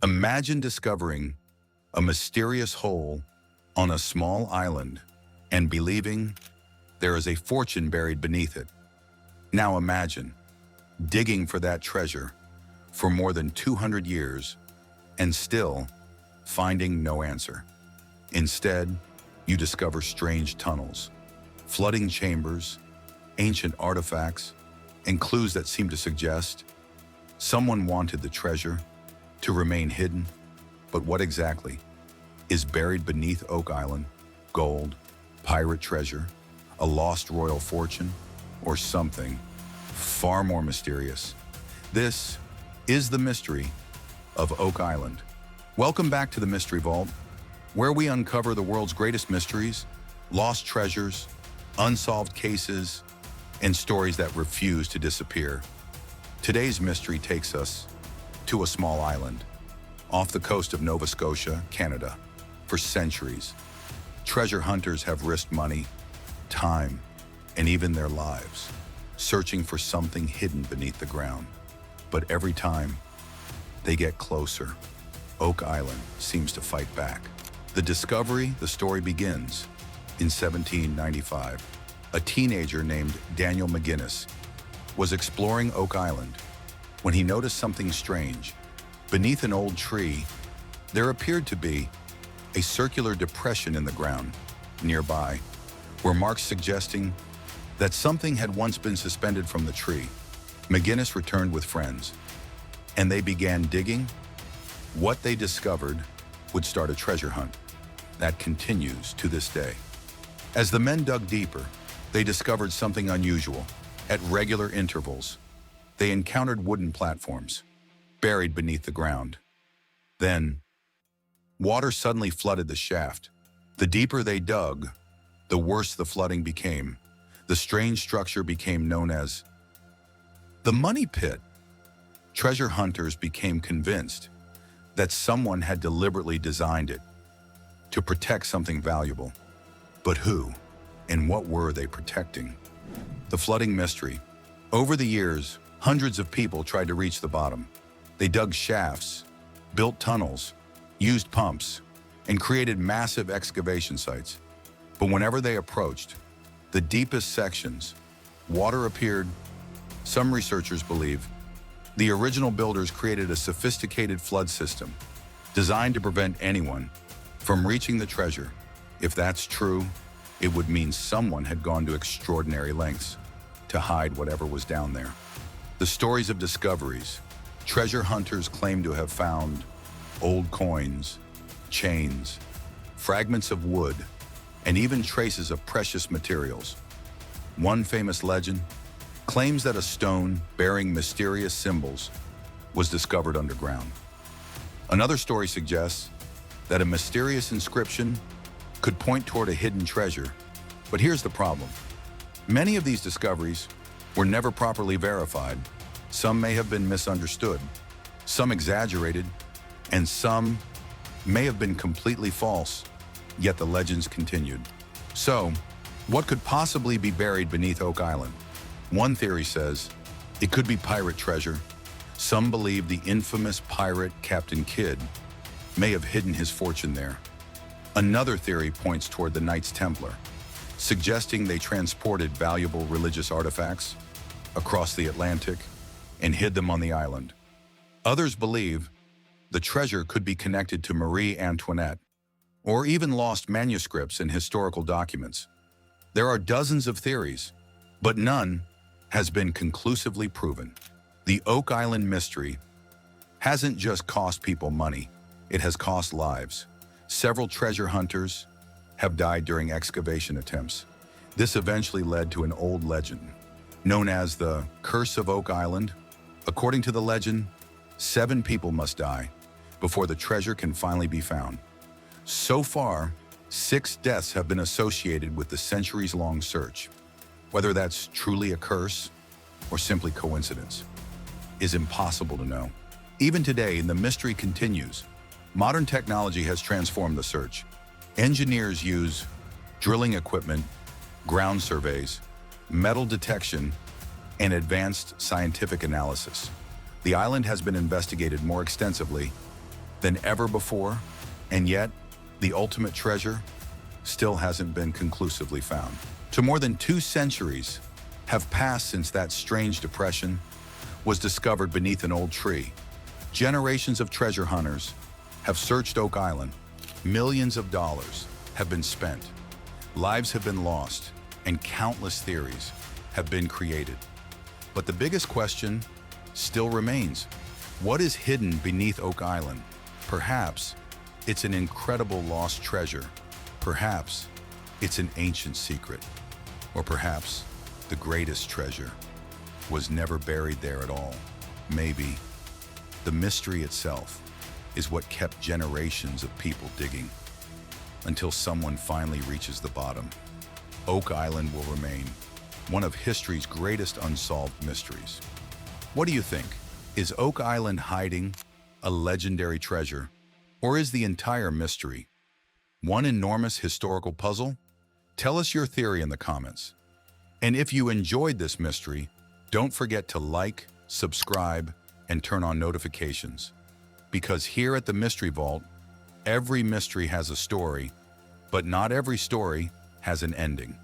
Imagine discovering a mysterious hole on a small island and believing there is a fortune buried beneath it. Now imagine digging for that treasure for more than 200 years and still finding no answer. Instead, you discover strange tunnels, flooding chambers, ancient artifacts, and clues that seem to suggest someone wanted the treasure to remain hidden. But what exactly is buried beneath Oak Island? Gold, pirate treasure, a lost royal fortune, or something far more mysterious? This is the mystery of Oak Island. Welcome back to the Mystery Vault, where we uncover the world's greatest mysteries, lost treasures, unsolved cases, and stories that refuse to disappear. Today's mystery takes us to a small island off the coast of Nova Scotia, Canada. For centuries, treasure hunters have risked money, time, and even their lives, searching for something hidden beneath the ground. But every time they get closer, Oak Island seems to fight back. The story begins in 1795. A teenager named Daniel McGinnis was exploring Oak Island when he noticed something strange. Beneath an old tree, there appeared to be a circular depression in the ground. Nearby were marks suggesting that something had once been suspended from the tree. McGinnis returned with friends, and they began digging. What they discovered would start a treasure hunt that continues to this day. As the men dug deeper, they discovered something unusual. At regular intervals, they encountered wooden platforms buried beneath the ground. Then, water suddenly flooded the shaft. The deeper they dug, the worse the flooding became. The strange structure became known as the Money Pit. Treasure hunters became convinced that someone had deliberately designed it to protect something valuable. But who and what were they protecting? The flooding mystery. Over the years, hundreds of people tried to reach the bottom. They dug shafts, built tunnels, used pumps, and created massive excavation sites. But whenever they approached the deepest sections, water appeared. Some researchers believe the original builders created a sophisticated flood system designed to prevent anyone from reaching the treasure. If that's true, it would mean someone had gone to extraordinary lengths to hide whatever was down there. The stories of discoveries. Treasure hunters claim to have found old coins, chains, fragments of wood, and even traces of precious materials. One famous legend claims that a stone bearing mysterious symbols was discovered underground. Another story suggests that a mysterious inscription could point toward a hidden treasure. But here's the problem. Many of these discoveries were never properly verified. Some may have been misunderstood, some exaggerated, and some may have been completely false, yet the legends continued. So, what could possibly be buried beneath Oak Island? One theory says it could be pirate treasure. Some believe the infamous pirate Captain Kidd may have hidden his fortune there. Another theory points toward the Knights Templar, suggesting they transported valuable religious artifacts across the Atlantic and hid them on the island. Others believe the treasure could be connected to Marie Antoinette, or even lost manuscripts and historical documents. There are dozens of theories, but none has been conclusively proven. The Oak Island mystery hasn't just cost people money, it has cost lives. Several treasure hunters have died during excavation attempts. This eventually led to an old legend known as the Curse of Oak Island. According to the legend, 7 people must die before the treasure can finally be found. So far, 6 deaths have been associated with the centuries-long search. Whether that's truly a curse or simply coincidence is impossible to know. Even today, the mystery continues. Modern technology has transformed the search. Engineers use drilling equipment, ground surveys, metal detection, and advanced scientific analysis. The island has been investigated more extensively than ever before, and yet the ultimate treasure still hasn't been conclusively found. To more than 2 centuries have passed since that strange depression was discovered beneath an old tree. Generations of treasure hunters have searched Oak Island. Millions of dollars have been spent. Lives have been lost, and countless theories have been created. But the biggest question still remains. What is hidden beneath Oak Island? Perhaps it's an incredible lost treasure. Perhaps it's an ancient secret. Or perhaps the greatest treasure was never buried there at all. Maybe the mystery itself is what kept generations of people digging until someone finally reaches the bottom. Oak Island will remain one of history's greatest unsolved mysteries. What do you think? Is Oak Island hiding a legendary treasure, or is the entire mystery one enormous historical puzzle? Tell us your theory in the comments. And if you enjoyed this mystery, don't forget to like, subscribe, and turn on notifications. Because here at the Mystery Vault, every mystery has a story, but not every story has an ending.